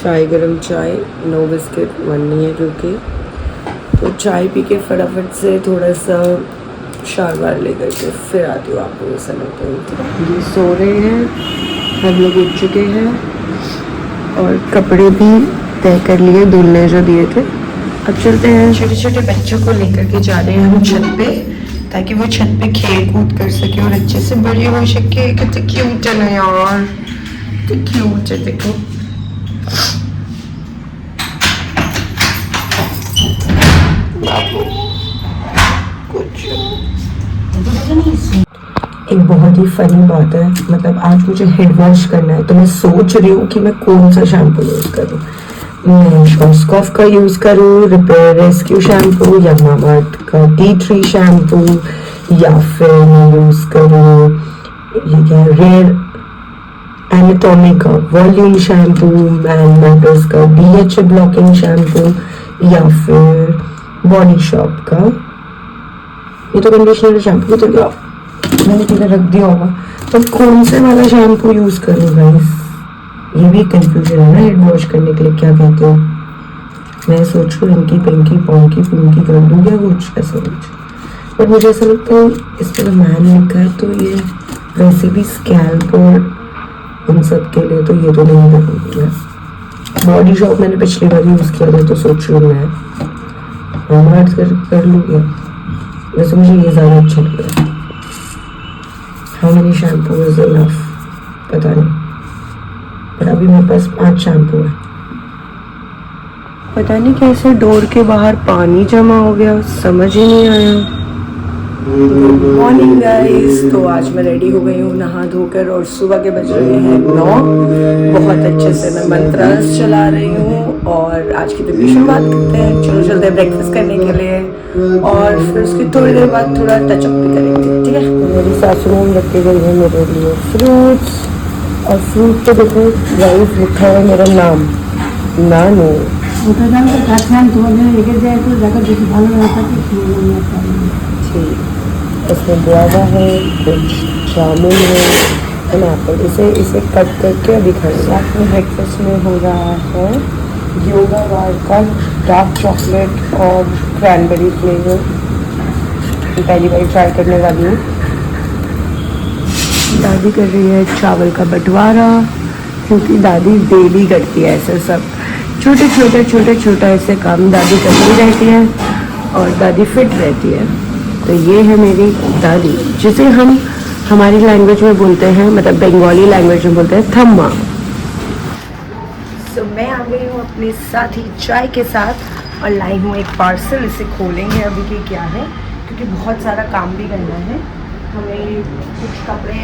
चाय, गरम चाय, नो बिस्किट मन नहीं है क्योंकि, तो चाय पी के फटाफट से थोड़ा सा शारवार लेकर के फिर आती हूँ आपको ये समय पे। ये सो रहे हैं, हम लोग उठ चुके हैं और कपड़े भी तय कर लिए धुलने जो दिए थे। अब चलते हैं। छोटे छोटे बच्चों को लेकर के जा रहे हैं हम छत पे, ताकि वो छत पे खेल कूद कर सके और अच्छे से बड़े हो सके। कितने क्यूट है ना यार, कितने क्यूट है देखो। एक बहुत ही फनी बात है, मतलब आज मुझे हेड वॉश करना है, तो मैं सोच रही हूँ कि मैं कौन सा शैम्पू यूज़ करूँ। मैं स्कॉफ का यूज़ करूँ, रिपेयर रेस्क्यू शैम्पू, या मामाअर्थ का टी ट्री शैम्पू, या फिर मैं यूज़ करूँ ये क्या रेयर एनाटॉमी का वॉल्यूम शैम्पू, मैन मैटर्स का BHA ब्लॉकिंग शैम्पू, या फिर बॉडी शॉप का ये तो कंडीशनर शैम्पू तो क्या मैंने किधर रख दिया होगा। तो कौन से वाला शैम्पू यूज़ करूँ गाइस, ये भी कंफ्यूजन है ना हेड वॉश करने के लिए। क्या कहते हो, मैं सोच रही हूँ इनकी पिंकी पॉन्की पिंकी कर दूँ क्या कुछ ऐसा कुछ, बट मुझे ऐसा लगता है इस पर मैन लिखा है तो ये वैसे भी स्कैल्प और उन सब के लिए, तो ये तो नहीं करूँगी मैं। बॉडी शॉप मैंने पिछली बार यूज़ किया था, तो सोच रही हूँ मैं मामाअर्थ कर लूँ क्या। वैसे मुझे ये ज़्यादा अच्छा लग रहा है। How many shampoo is enough पता नहीं, पर अभी मेरे पास 5 शैम्पू है। पता नहीं कैसे डोर के बाहर पानी जमा हो गया, समझ ही नहीं आया। गुड मॉर्निंग गाइस, तो आज मैं रेडी हो गई हूँ नहा धोकर और सुबह के बज रहे हैं 9। बहुत अच्छे से मैं मंत्रास चला रही हूँ और आज की दिन की शुरुआत करते हैं। चलो चलते हैं ब्रेकफास्ट करने के लिए और फिर उसकी थोड़ी देर बाद थोड़ा टचअप भी करेंगे, ठीक है। मेरी सासू में रखे गए हैं मेरे लिए फ्रूट्स, और फ्रूट पे देखो गाइस लिखा है मेरा नाम, नानू। इसमें गुआवा है, कुछ जामुन है, एप्पल। इसे कट करके अभी खाएंगे। रात में ब्रेकफास्ट में हो रहा है योगा बार का डार्क चॉकलेट और क्रैनबेरी फ्लेवर। पहली बार ट्राई करने वाली हूँ। दादी कर रही है चावल का बंटवारा, क्योंकि दादी डेली करती है ऐसे सब छोटे ऐसे काम दादी करती रहती है और दादी फिट रहती है। तो ये है मेरी दादी, जिसे हम हमारी लैंग्वेज में बोलते हैं, मतलब बंगाली लैंग्वेज में बोलते हैं थम्मा। तो मैं आ गई हूँ अपने साथ ही चाय के साथ और लाई हूँ एक पार्सल। इसे खोलेंगे अभी कि क्या है, क्योंकि बहुत सारा काम भी करना है हमें। कुछ कपड़े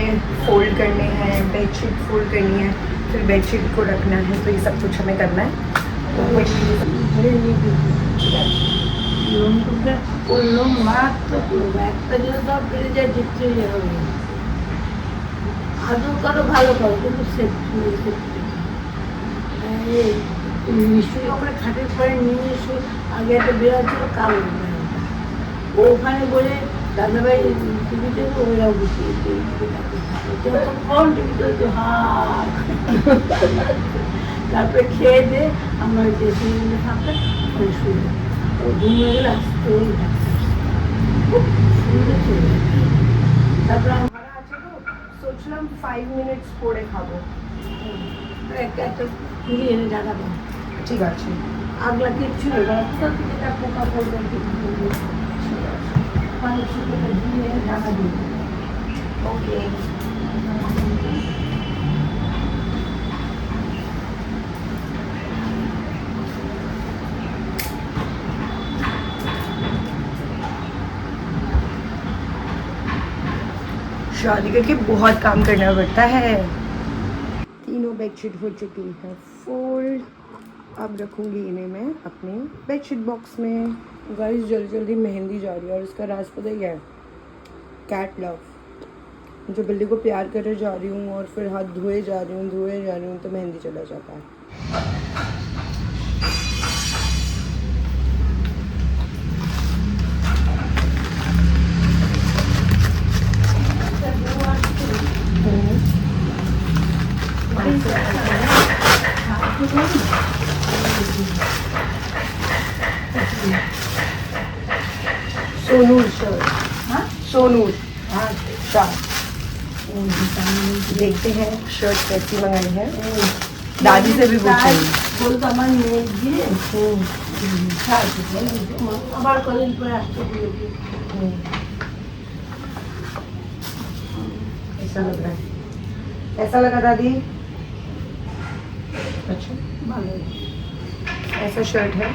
फोल्ड करने हैं, बेडशीट फोल्ड करनी है, फिर बेडशीट को रखना है, तो ये सब कुछ हमें करना है। ভালো করো কিন্তু নিশ্চয়ই ওখানে খাটের পরে নিয়ে এসে আগে একটা বেড়া ছিল কালো, ওখানে বলে দাদাভাই টিভিতে ওরাও টিভিতে তারপরে খেয়ে দিয়ে আমরা দেশে থাকতে শুয়ে ঘুম হয়ে গেলে আসতে খুব সুন্দর চলে। তারপরে ভাড়া আছে তো সোচলাম 5 মিনিটস পরে খাবো। একটা ঘুরিয়ে এনে জায়গা দেবো, ঠিক আছে। আগলা কিচ্ছু যেটা পোকা পড়বে পানি শুকিয়ে ঘুরিয়ে এনে জায়গা দেবো। ওকে। शादी करके बहुत काम करना पड़ता है। तीनों बेडशीट हो चुकी है फोल्ड। अब रखूँगी इन्हें मैं अपने बेडशीट बॉक्स में। गाइस जल्दी मेहंदी जा रही है और इसका राज पता ही है, कैट लव। जो बिल्ली को प्यार करे जा रही हूँ और फिर हाथ धोए जा रही हूँ तो मेहंदी चला जाता है। सोनूर शर्ट, हाँ सोनूर हाँ शर्ट। देखते हैं शर्ट कैसी मंगाई है। दादी से भी पूछेंगे। বলতো আমার মেয়ে দিয়ে আবার কদিন পরে আসতে বলেছি। ऐसा लग रहा है, ऐसा लगा दादी? अच्छा, ভালো ऐसा शर्ट है,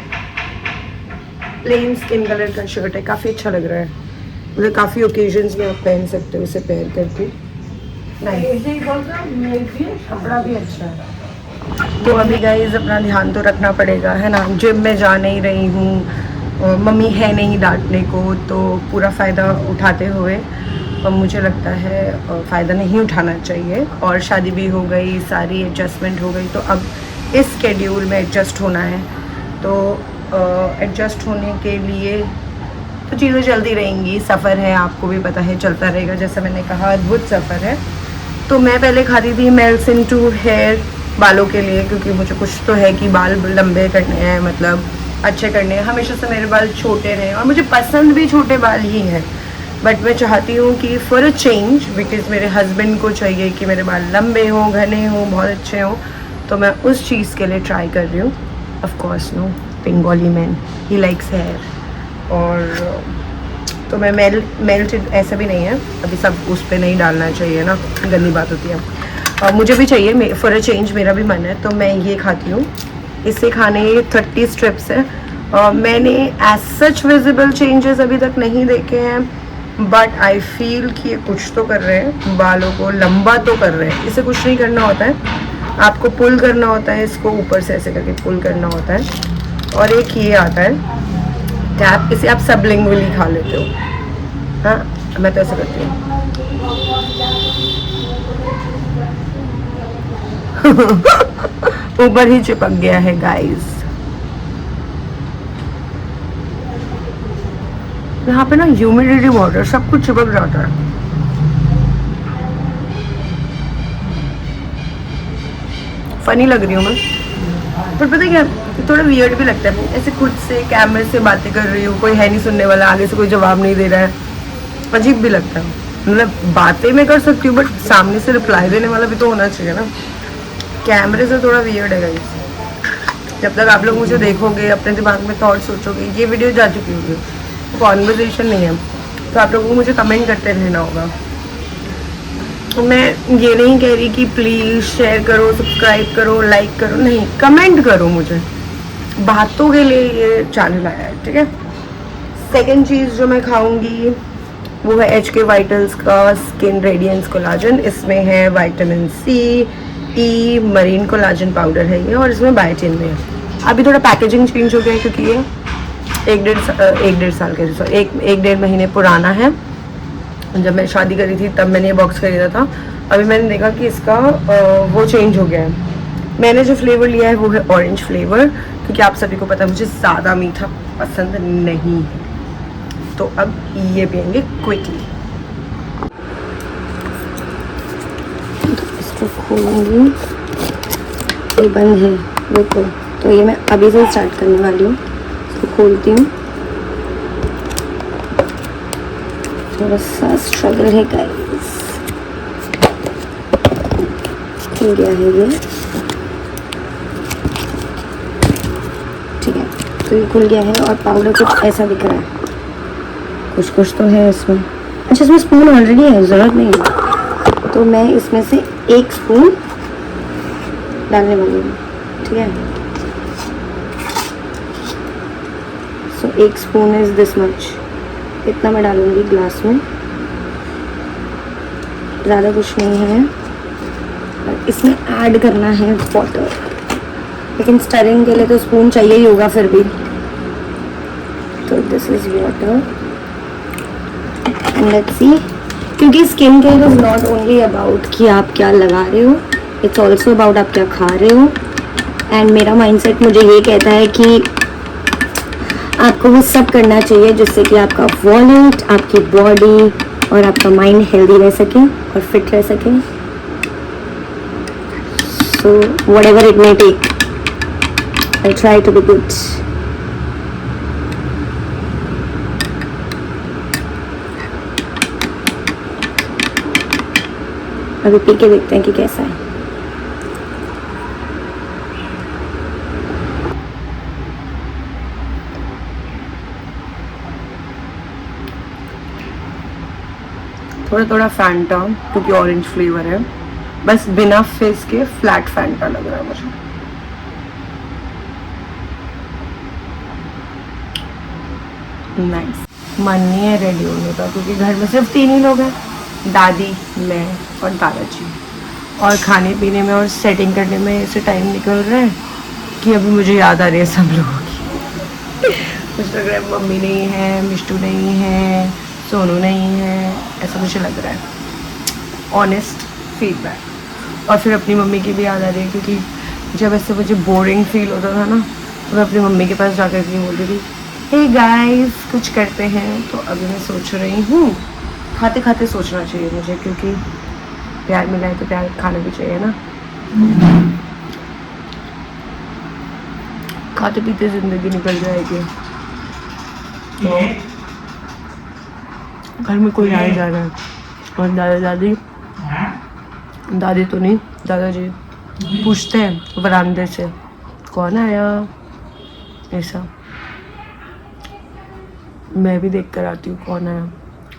प्लेन स्किन कलर का शर्ट है, काफ़ी अच्छा लग रहा है। मतलब काफ़ी ओकेजन्स में आप पहन सकते हो इसे पेयर करके। नहीं ऐसे ही बोलता मेरे लिए कपड़ा भी अच्छा है। तो अभी गाइस अपना ध्यान तो रखना पड़ेगा, है ना। जिम में जा नहीं रही हूँ, मम्मी है नहीं डांटने को, तो पूरा फ़ायदा उठाते हुए और मुझे लगता है फ़ायदा नहीं उठाना चाहिए। और शादी भी हो गई, सारी एडजस्टमेंट हो गई, तो अब इस स्केड्यूल में एडजस्ट होना है। तो एडजस्ट होने के लिए तो चीज़ें चलती रहेंगी। सफ़र है, आपको भी पता है, चलता रहेगा। जैसा मैंने कहा, अद्भुत सफ़र है। तो मैं पहले खाती थी मेल्सिन टू हेयर बालों के लिए, क्योंकि मुझे कुछ तो है कि बाल लंबे करने हैं, मतलब अच्छे करने हैं। हमेशा से मेरे बाल छोटे रहे और मुझे पसंद भी छोटे बाल ही हैं, बट मैं चाहती हूँ कि फॉर अ चेंज, बिकॉज मेरे हस्बैंड को चाहिए कि मेरे बाल लंबे हों, घने हों, बहुत अच्छे हों, तो मैं उस चीज़ के लिए ट्राई कर रही हूँ। Of course no Bengali man he likes hair. और तो मैं मेल्टेड ऐसा भी नहीं है, अभी सब उस पर नहीं डालना चाहिए ना, गंदी बात होती है। और मुझे भी चाहिए फॉर अ चेंज, मेरा भी मन है, तो मैं ये खाती हूँ। इससे खाने 30 स्ट्रिप्स है। मैंने एज सच विजिबल चेंजेस अभी तक नहीं देखे हैं, बट आई फील कि ये कुछ तो कर रहे हैं, बालों को लंबा तो कर रहे हैं। इसे कुछ नहीं करना होता है, आपको पुल करना होता है, इसको ऊपर से ऐसे करके पुल करना होता है। और एक ये आता है टैप, इसे आप सबलिंगुअली खा लेते हो। हाँ, मैं तो ऐसा करती हूँ। ऊपर ही चिपक गया है गाइस। यहाँ पे ना ह्यूमिडिटी बहुत है, सब कुछ चिपक जाता है। फनी लग रही हूँ मैं, पर पता है क्या, थोड़ा वियर्ड भी लगता है। ऐसे खुद से कैमरे से बातें कर रही हूँ, कोई है नहीं सुनने वाला, आगे से कोई जवाब नहीं दे रहा है, अजीब भी लगता है। मतलब बातें मैं कर सकती हूँ, बट सामने से रिप्लाई देने वाला भी तो होना चाहिए ना। कैमरे से थोड़ा वियर्ड है गाइस। जब तक आप लोग मुझे देखोगे, अपने दिमाग में थॉट सोचोगे, ये वीडियो जा चुकी होगी, कॉन्वर्सेशन नहीं है, तो आप लोगों को मुझे कमेंट करते रहना होगा। मैं ये नहीं कह रही कि प्लीज़ शेयर करो, सब्सक्राइब करो, लाइक करो, नहीं, कमेंट करो। मुझे बातों के लिए ये चैनल आया है, ठीक है। सेकंड चीज़ जो मैं खाऊंगी वो है HK वाइटल्स का स्किन रेडियंस कोलाजन। इसमें है vitamin C, E, marine collagen powder है ये, और इसमें बायोटिन में है। अभी थोड़ा पैकेजिंग चेंज हो गया है, क्योंकि ये एक डेढ़ महीने पुराना है। जब मैं शादी करी थी तब मैंने ये बॉक्स खरीदा था। अभी मैंने देखा कि इसका वो चेंज हो गया है। मैंने जो फ्लेवर लिया है वो है ऑरेंज फ्लेवर, क्योंकि आप सभी को पता है मुझे ज़्यादा मीठा पसंद नहीं है। तो अब ये पियेंगे क्विकली। इसको खोलूँगी, ये बंद है देखो, तो ये मैं अभी से स्टार्ट करने वाली हूँ। इसको खोलती हूँ, थोड़ा सा स्ट्रगल है गाइस। खुल गया है ये, ठीक है। तो ये खुल गया है और पाउडर कुछ ऐसा दिख रहा है, कुछ तो है इसमें। अच्छा, इसमें स्पून ऑलरेडी है, ज़रूरत नहीं है। तो मैं इसमें से 1 स्पून डालने वाली हूँ, ठीक है। सो 1 स्पून इज़ दिस मच, इतना मैं डालूंगी ग्लास में, ज़्यादा कुछ नहीं है। इसमें ऐड करना है वाटर, लेकिन स्टरिंग के लिए तो स्पून चाहिए ही होगा फिर भी। तो this is water and let's see, क्योंकि skin care is not only about कि आप क्या लगा रहे हो, इट्स ऑल्सो अबाउट आप क्या खा रहे हो। एंड मेरा माइंडसेट मुझे ये कहता है कि आपको वो सब करना चाहिए जिससे कि आपका वॉलेट, आपकी बॉडी और आपका माइंड हेल्दी रह सके और फिट रह सके। So whatever it may take, I'll try to be good. अभी पी के देखते हैं कि कैसा है. थोड़ा थोड़ा फैंटा क्योंकि ऑरेंज फ्लेवर है, बस बिना फिज के फ्लैट फैंटा लग रहा है मुझे. नाइस. मन नहीं है रेडी होने का क्योंकि घर में सिर्फ 3 ही लोग हैं, दादी, मैं और दादाजी. और खाने पीने में और सेटिंग करने में ऐसे टाइम निकल रहा है कि अभी मुझे याद आ रही है सब लोगों की. मुझे लग रहा है मम्मी नहीं है, मिष्टू नहीं है, सोनू नहीं है, ऐसा मुझे लग रहा है. Honest feedback. और फिर अपनी मम्मी की भी याद आ रही है क्योंकि जब ऐसे मुझे बोरिंग फील होता था ना तो मैं अपनी मम्मी के पास जाकर के बोलती थी हे गाइस कुछ करते हैं. तो अभी मैं सोच रही हूँ, खाते खाते सोचना चाहिए मुझे क्योंकि प्यार मिला है तो प्यार खाना भी चाहिए ना. खाते पीते जिंदगी निकल जाएगी. तो घर में कोई आए जा रहा है और दादा दादी, दादी तो नहीं, दादाजी पूछते हैं बरामदे से कौन आया, ऐसा. मैं भी देख कर आती हूँ कौन आया.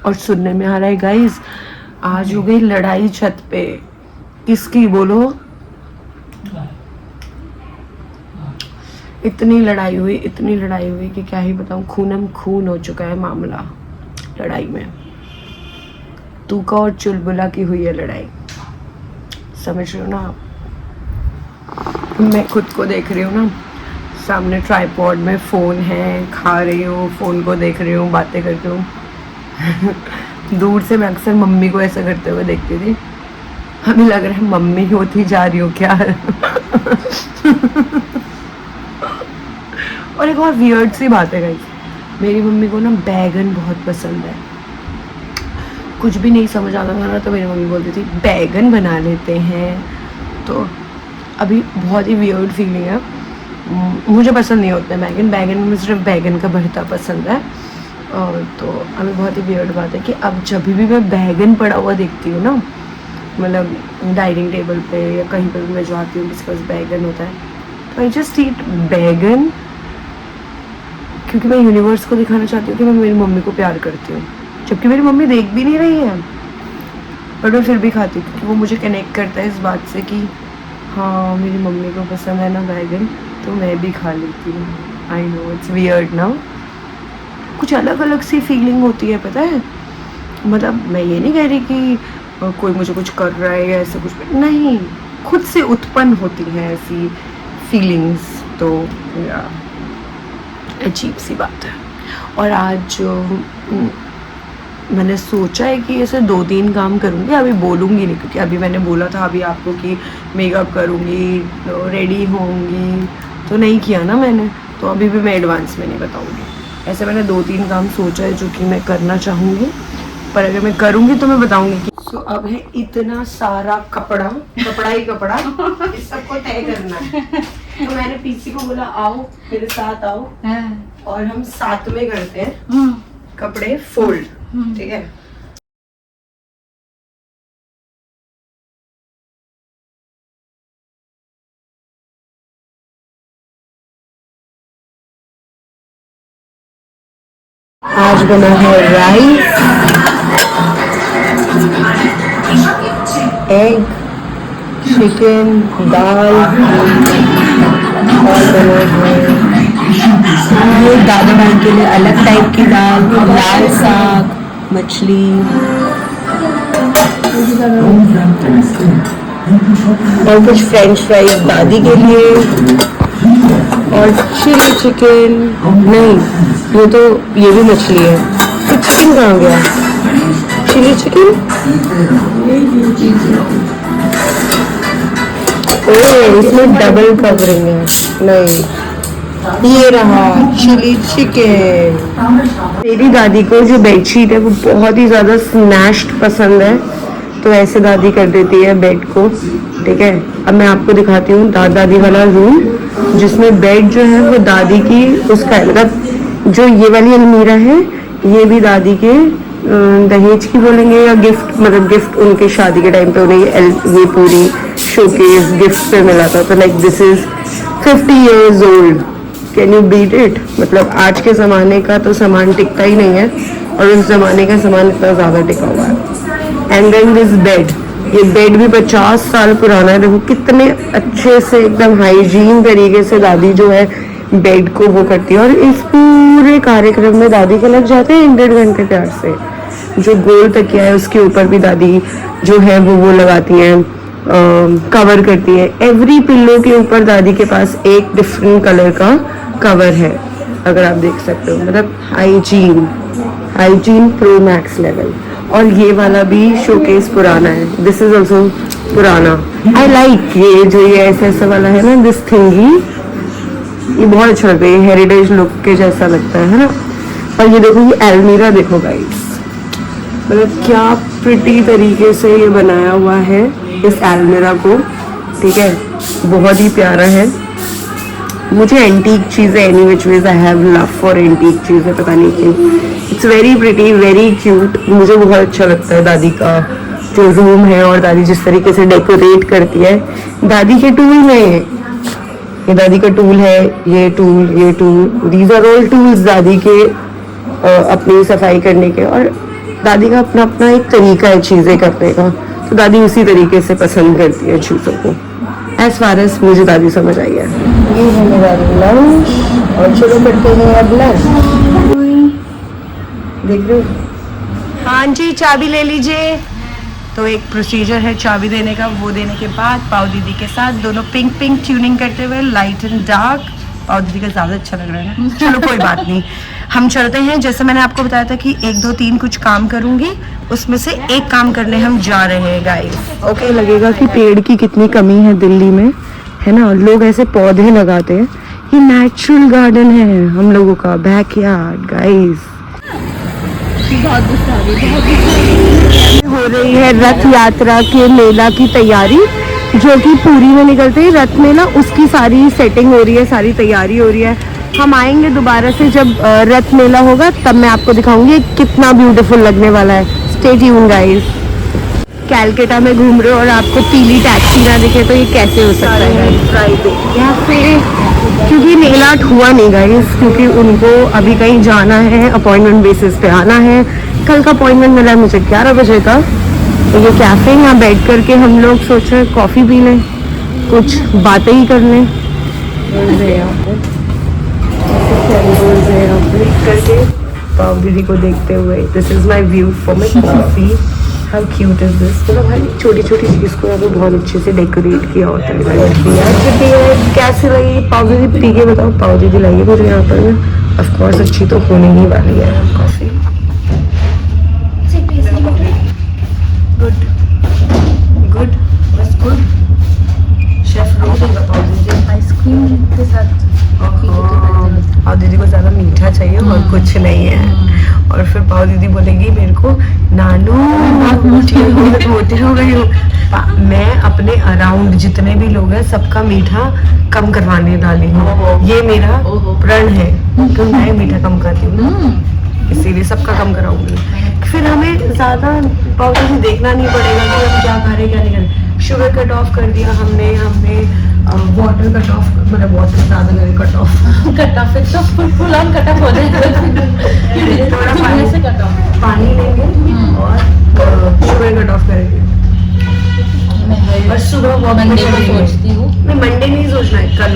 और सुनने में आ रहा है गाइस आज हो गई लड़ाई छत पे. किसकी बोलो? इतनी लड़ाई हुई कि क्या ही बताऊँ. खूनम खून हो चुका है मामला लड़ाई में. तूका और चुलबुला की हुई है लड़ाई. समझ रहे हो ना आप? मैं खुद को देख रही हूँ ना, सामने ट्राइपॉड में फ़ोन है, खा रही हूँ, फ़ोन को देख रही हूँ, बातें करती हूँ. दूर से मैं अक्सर मम्मी को ऐसा करते हुए देखती थी. हमें लग रहा है मम्मी होती जा रही हूँ क्या. और एक और वियर्ड सी बात है गाइस, मेरी मम्मी को ना बैगन बहुत पसंद है. कुछ भी नहीं समझ आता था ना तो मेरी मम्मी बोलती थी बैगन बना लेते हैं. तो अभी बहुत ही वियर्ड फीलिंग है. मुझे पसंद नहीं होता बैगन. बैगन में सिर्फ बैगन का भरता पसंद है. और तो अभी बहुत ही वियर्ड बात है कि अब जब भी मैं बैगन पड़ा हुआ देखती हूँ ना, मतलब डाइनिंग टेबल पे या कहीं पर भी मैं जाती हूँ जिसके पास बैगन होता है तो आई जस्ट ईट बैगन. क्योंकि मैं यूनिवर्स को दिखाना चाहती हूँ कि मैं मेरी मम्मी को प्यार करती हूँ, जबकि मेरी मम्मी देख भी नहीं रही है, बट मैं फिर भी खाती हूँ क्योंकि वो मुझे कनेक्ट करता है इस बात से कि हाँ मेरी मम्मी को पसंद है ना बैगन, तो मैं भी खा लेती हूँ. आई नो इट्स वियर्ड ना. कुछ अलग अलग सी फीलिंग होती है पता है. मतलब मैं ये नहीं कह रही कि कोई मुझे कुछ कर रहा है या ऐसा कुछ नहीं, खुद से उत्पन्न होती हैं ऐसी फीलिंग्स. तो अजीब सी बात है. और आज मैंने सोचा है कि ऐसे 2-3 काम करूँगी. अभी बोलूँगी नहीं क्योंकि अभी मैंने बोला था अभी आपको कि मेकअप करूँगी, रेडी होंगी, तो नहीं किया ना मैंने. तो अभी भी मैं एडवांस में नहीं बताऊँगी. ऐसे मैंने 2-3 काम सोचा है जो कि मैं करना चाहूँगी, पर अगर मैं करूँगी तो मैं बताऊँगी कि. सो अब है इतना सारा कपड़ा ही कपड़ा इस सबको तय करना है. तो मैंने पीसी को बोला आओ मेरे साथ आओ और हम साथ में करते हैं कपड़े फोल्ड. ठीक है. आज बना है राइस, एग, चिकन, दाल और बना है दादा भाई के लिए अलग टाइप की दाल, लाल साग, मछली और कुछ फ्रेंच फ्राइज दादी के लिए और चिली चिकन. नहीं ये भी मछली है. तो चिकन कहाँ गया? Chilli chicken. ओह इसमें डबल कवरिंग है. नहीं ये रहा चिली चिकन. मेरी दादी को जो बेडशीट है वो बहुत ही ज़्यादा स्नैश्ड पसंद है, तो ऐसे दादी कर देती है बेड को. ठीक है. अब मैं आपको दिखाती हूँ दादी वाला रूम. जिसमें बेड जो है वो दादी की उसका मतलब जो ये वाली अलमीरा है ये भी दादी के दहेज की बोलेंगे या गिफ्ट, मतलब गिफ्ट उनके शादी के टाइम पे उन्हें ये पूरी शोकेस गिफ्ट पे मिला था। तो like this is 50 years old, can you beat it? मतलब आज के ज़माने का तो सामान टिकता ही नहीं है और उस ज़माने का सामान इतना ज़्यादा टिका हुआ है। एंड देन दिस बेड, ये बेड भी 50 साल पुराना है। देखो कितने अच्छे से एकदम हाइजीन तरीके से दादी जो है बेड को वो करती है। और इस पूरे कार्यक्रम में दादी के लग जाते हैं 1-1.5 घंटे प्यार से। जो गोल तकिया है उसके ऊपर भी दादी जो है वो लगाती हैं, कवर करती है। एवरी पिल्लो के ऊपर दादी के पास एक डिफरेंट कलर का कवर है, अगर आप देख सकते हो। मतलब हाइजीन प्रो मैक्स लेवल। और ये वाला भी शोकेस पुराना है, दिस इज ऑल्सो पुराना। आई लाइक ये जो ये ऐसा वाला है ना, दिस थिंगी, ये बहुत अच्छा लगता है, हेरिटेज लुक के जैसा लगता है ना। और ये देखो ये अलमीरा देखो गाइस, मतलब क्या प्रिटी तरीके से ये बनाया हुआ है इस अलमीरा को, ठीक है, बहुत ही प्यारा है। मुझे एंटीक चीज़ें any which ways I have love for antique चीज़ें, पता नहीं क्यों। It's very pretty, very cute. मुझे बहुत अच्छा लगता है दादी का जो रूम है और दादी जिस तरीके से डेकोरेट करती है। दादी के टूल में ये दादी का टूल है, ये tool, these are all tools दादी के अपनी सफाई करने के। और दादी का अपना अपना एक तरीका है चीज़ें करने का, तो दादी उसी तरीके से पसंद करती है चीज़ों को। एज फार एज मुझे दादी समझ आई है। ये है मेरा लंच और चलो करते हैं अब लंच। देख रहे हो? हाँ जी, चाबी ले लीजिए। तो एक प्रोसीजर है चाबी देने का, वो देने के बाद पाव दीदी के साथ दोनों पिंक पिंक ट्यूनिंग करते हुए, लाइट एंड डार्क। पाव दीदी का ज़्यादा अच्छा लग रहा है ना, चलो कोई बात नहीं। हम चलते हैं, जैसे मैंने आपको बताया था कि 1 2 3 कुछ काम करूंगी, उसमें से एक काम करने हम जा रहे हैं गाइस। ओके, लगेगा कि पेड़ की कितनी कमी है दिल्ली में, है ना। लोग ऐसे पौधे लगाते हैं, ये नेचुरल गार्डन है हम लोगों का, बैकयार्ड गाइस। हो रही है रथ यात्रा के मेला की तैयारी, जो कि पूरी में निकलते ही रथ मेला, उसकी सारी सेटिंग हो रही है, सारी तैयारी हो रही है। हम आएंगे दोबारा से जब रथ मेला होगा, तब मैं आपको दिखाऊंगी कितना ब्यूटीफुल लगने वाला है। Stay tuned guys. कैलकाटा में घूम रहे हो और आपको पीली टैक्सी ना दिखे तो ये कैसे हो सकता है? फ्राइडे या फिर क्योंकि मेला हुआ नहीं गाइस, क्योंकि उनको अभी कहीं जाना है, अपॉइंटमेंट बेसिस पे आना है। कल का अपॉइंटमेंट मिला है मुझे 11 बजे का। तो ये कैफे यहाँ बैठ करके हम लोग सोच रहे हैं कॉफ़ी पी लें, कुछ बातें ही कर लें। करके पाव दीदी को देखते हुए, this is my view for my coffee. How cute is this. मतलब भाई छोटी छोटी चीज़ को यहाँ पे बहुत अच्छे से डेकोरेट किया होता है। कैसे लगी पाव दीदी? पी के बताओ। पाव दीदी लाइए मुझे यहाँ पर ना, ऑफकोर्स अच्छी तो होने ही वाली है कॉफ़ी। गुड गुड, बस गुड। शेफ रोज पाव दीदी आइसक्रीम के साथ पाव दीदी को ज़्यादा मीठा चाहिए और कुछ नहीं है। और फिर पाव दीदी बोलेगी मेरे को, नानू मोटी हो गई हो। मैं अपने अराउंड जितने भी लोग हैं सबका मीठा कम करवाने वाली हूँ, ये मेरा प्रण है कि मैं मीठा कम करती हूँ, इसीलिए सबका कम कराऊंगी। फिर हमें ज़्यादा पाव दीदी देखना नहीं पड़ेगा कि हम क्या खा रहे क्या नहीं खा रहे। शुगर कट ऑफ कर दिया हमने वाटर कट ऑफ, मतलब वाटर ज़्यादा नहीं, कट ऑफ तो फुल ऑन कट ऑफ हो जाएगा। थोड़ा पानी लेंगे और शुगर कट ऑफ करेंगे। और सुबह वॉक पे सोचती हूँ मैं, मंडे नहीं सोचना है, कल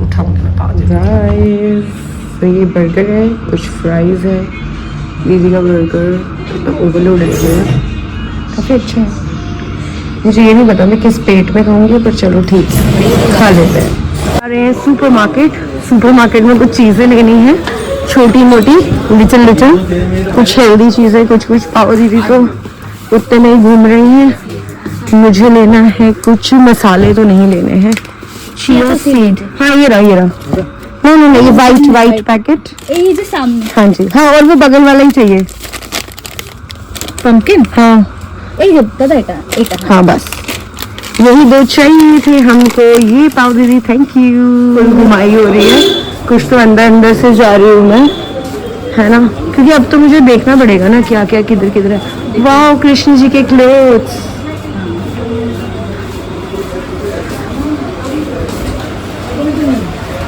उठाऊंगी मैं पाव दीदी। तो ये बर्गर है, कुछ फ्राइज है, दीदी का बर्गर ओवरलोड है, काफ़ी अच्छा है। मुझे ये नहीं पता मैं किस पेट में खाऊंगी, पर चलो ठीक है, खा लेते हैं। आ रहे हैं सुपरमार्केट में कुछ चीज़ें लेनी है, छोटी मोटी लिचल कुछ हेल्दी चीज़ें, कुछ पाव दीदी तो उतने नहीं घूम रही हैं। मुझे लेना है कुछ, मसाले तो नहीं लेने हैं। चिया सीड, हाँ ये रहा नहीं ये वाइट पैकेट, ये जो सामने। हाँ जी हाँ, और वो बगल वाला ही चाहिए, पंपकिन। हाँ दादा এটা हाँ बस यही दो चाहिए थे हमको। ये पाव दीदी थैंक यू। फुल घुमाई हो रही है, कुछ तो अंदर अंदर से जा रही हूँ मैं, है ना, क्योंकि अब तो मुझे देखना पड़ेगा ना क्या क्या किधर किधर है। वाह कृष्ण जी के क्लोथ्स।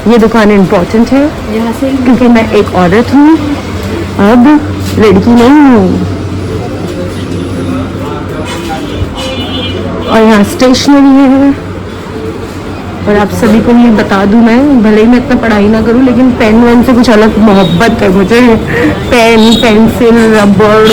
ये दुकान इम्पोर्टेंट है क्योंकि मैं एक औरत हूँ, अब लड़की नहीं हूँ। और यहाँ स्टेशनरी है। और आप सभी को ये बता दूं, मैं भले ही मैं इतना पढ़ाई ना करूं, लेकिन पेन वेन से कुछ अलग मोहब्बत है मुझे। पेन, पेंसिल, रबड़,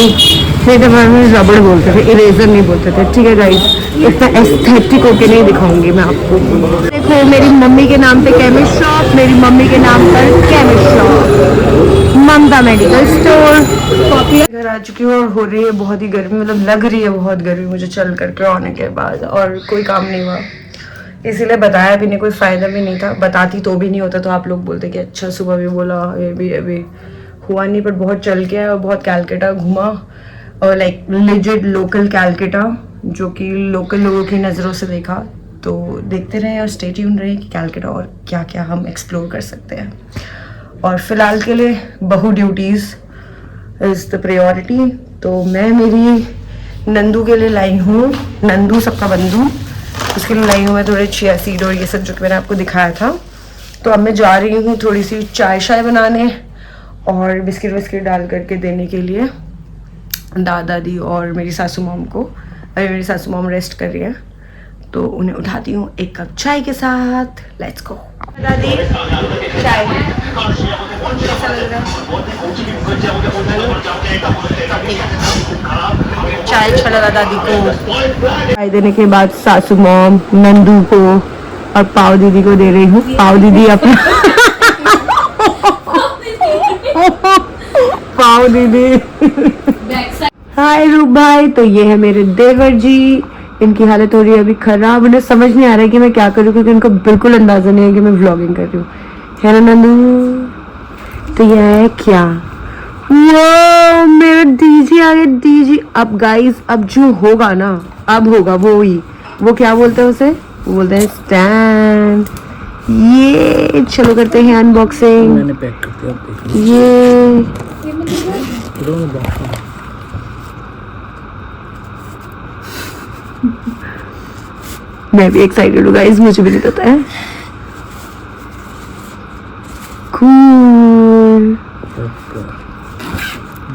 नहीं तो मैं रबड़ बोलते थे, इरेजर नहीं बोलते थे। ठीक है गाइस, इतना एस्थेटिक होके नहीं दिखाऊंगी मैं आपको। देखो मेरी मम्मी के नाम पे केमिस्ट शॉप, मेरी मम्मी के नाम पर केमिस्ट शॉप, ममता मेडिकल स्टोर। घर आ चुकी हूँ और हो रही है बहुत ही गर्मी, मतलब लग रही है बहुत गर्मी मुझे चल करके आने के बाद, और कोई काम नहीं हुआ, इसीलिए बताया भी नहीं, कोई फ़ायदा भी नहीं था। बताती तो भी नहीं होता, तो आप लोग बोलते कि अच्छा सुबह भी बोला, ये भी हुआ नहीं। पर बहुत चल के और बहुत कैलकाटा घूमा, और लाइक लिजिट लोकल कैलकाटा, जो कि लोकल लोगों की नज़रों से देखा। तो देखते रहे और स्टे ट्यून रहे कि कैलकाटा और क्या क्या हम एक्सप्लोर कर सकते हैं। और फिलहाल के लिए बहू ड्यूटीज़ इज़ द प्रायोरिटी। तो मैं मेरी नंदू के लिए लाई हूँ, नंदू सबका बंधु, उसके लिए लाई हूँ मैं थोड़े चिया सीड और ये सब जो कि मैंने आपको दिखाया था। तो अब मैं जा रही हूँ थोड़ी सी चाय शाय बनाने और बिस्किट विस्किट डाल करके देने के लिए दादी और मेरी सासू मॉम को। अभी मेरी सासू मॉम रेस्ट कर रही है, तो उन्हें उठाती हूँ एक कप चाय के साथ। लेट्स गो दादी, चाय कैसा लग रहा है? चाय अच्छा लगा दादी को। चाय देने के बाद सासू मॉम नंदू को और पाव दीदी को दे रही हूँ। पाव दीदी अपना पाव दीदी। हाय रूप भाई। तो ये है मेरे देवर जी, इनकी हालत हो रही है अभी खराब। उन्हें समझ नहीं आ रहा है कि मैं क्या करूँ, क्योंकि उनको बिल्कुल अंदाजा नहीं है कि मैं व्लॉगिंग कर रही हूँ, है ना नंदू। तो यह है क्या, वो मेरे दीजी आ गए, दीजी। अब गाइस, अब जो होगा ना, अब होगा वो ही, वो क्या बोलते हैं उसे, वो बोलते हैं स्टैंड। ये चलो करते हैं अनबॉक्सिंग। मैंने पैक कर दिया, आप देख ये मैं भी एक्साइटेड हूँ गाइस, मुझे भी नहीं पता है। कूल।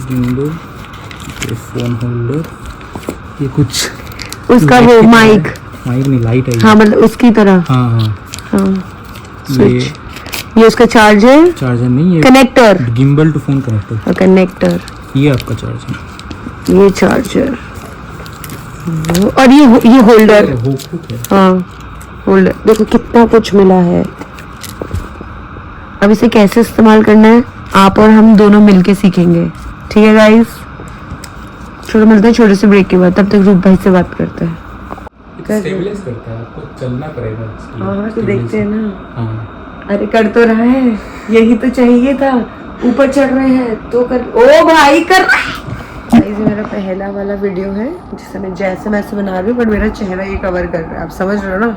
गिम्बल, ये फोन होल्डर, ये कुछ उसका वो माइक नहीं, लाइट है। हाँ, मतलब उसकी तरह। हाँ हाँ हाँ ये उसका चार्जर नहीं, ये connector, gimbal to phone connector. Connector, ये आपका चार्जर, ये चार्जर, और ये होल्डर। हाँ होल्डर। देखो कितना कुछ मिला है। अब इसे कैसे इस्तेमाल करना है आप और हम दोनों मिलके सीखेंगे, ठीक है गाइस। चलो मिलते हैं छोटे से ब्रेक के बाद, तब तक रूप भाई से बात करते हैं। स्टेबलाइज करता है, आपको चलना पड़ेगा। हाँ तो देखते हैं ना। हाँ अरे कर तो रहा है, यही तो चाहिए था। ऊपर चढ़ रहे हैं तो कर, ओ भाई कर रहा है। ये मेरा पहला वाला वीडियो है जिसे मैं जैसे मैं बना रही हूँ, बट मेरा चेहरा ये कवर कर रहा है, आप समझ रहे हो ना।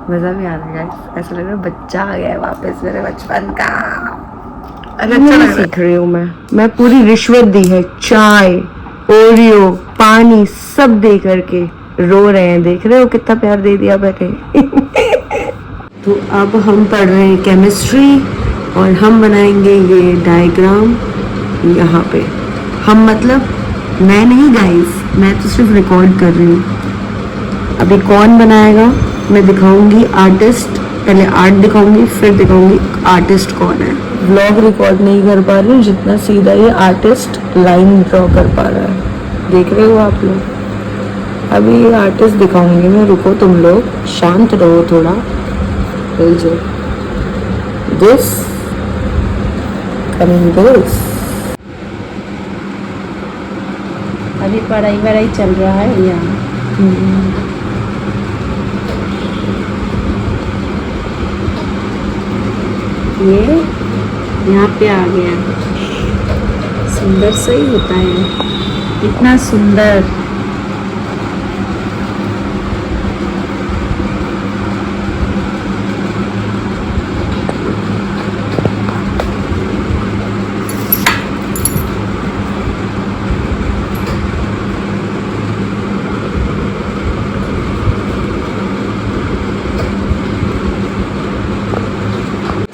मजा भी आ रहा है गाइस, ऐसा लग रहा है बच्चा आ गया है वापस मेरे बचपन का। अरे अच्छा लग सीख रही हूँ मैं पूरी रिश्वत दी है, चाय, ओरियो, पानी सब दे करके। रो रहे हैं, देख रहे हो कितना प्यार दे दिया बैठे। तो अब हम पढ़ रहे हैं केमिस्ट्री और हम बनाएंगे ये डायग्राम यहाँ पे। हम मतलब मैं नहीं गाइस, मैं तो सिर्फ रिकॉर्ड कर रही हूँ। अभी कौन बनाएगा मैं दिखाऊंगी, आर्टिस्ट। पहले आर्ट दिखाऊंगी, फिर दिखाऊंगी आर्टिस्ट कौन है। व्लॉग रिकॉर्ड नहीं कर पा रही हूँ, जितना सीधा ये आर्टिस्ट लाइन ड्रॉ कर पा रहा है, देख रहे हो आप लोग। अभी ये आर्टिस्ट दिखाऊंगी मैं, रुको तुम लोग, शांत रहो थोड़ा। This coming this. अभी पढ़ाई चल रहा है यहाँ। ये यहाँ पे आ गया, सुंदर सही होता है, इतना सुंदर।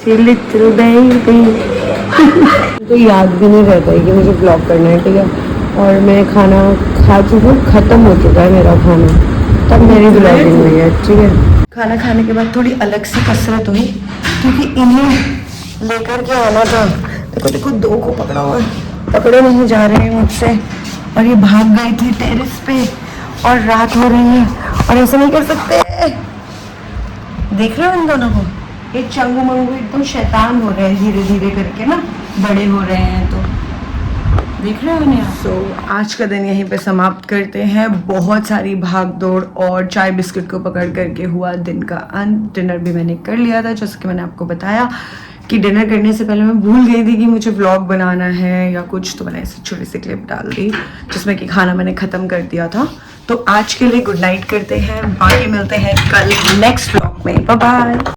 Little baby. तो याद भी नहीं रहता है कि मुझे ब्लॉग करना है, ठीक है। और मैं खाना खा चुकी हूँ, ख़त्म हो चुका है मेरा खाना, तब मेरी ब्लॉगिंग हुई है, ठीक है। खाना खाने के बाद थोड़ी अलग सी कसरत हुई, क्योंकि इन्हें लेकर के आना था। देखो देखो, 2 को पकड़ा हुआ है, पकड़े नहीं जा रहे हैं मुझसे, और ये भाग गए थे टेरेस पे, और रात हो रही है, और ऐसा नहीं कर सकते। देख रहे हो इन दोनों को, ये चंगू मंगू एकदम शैतान हो रहे हैं, धीरे धीरे करके ना बड़े हो रहे हैं, तो देख रहे हो उन्हें। सो आज का दिन यहीं पे समाप्त करते हैं। बहुत सारी भाग दौड़ और चाय बिस्किट को पकड़ करके हुआ दिन का अंत। डिनर भी मैंने कर लिया था, जैसे कि मैंने आपको बताया कि डिनर करने से पहले मैं भूल गई थी कि मुझे व्लॉग बनाना है या कुछ, तो मैंने ऐसी छोटी सी क्लिप डाल दी जिसमें कि खाना मैंने ख़त्म कर दिया था। तो आज के लिए गुड नाइट करते हैं, बाकी मिलते हैं कल नेक्स्ट व्लॉग में। Bye bye.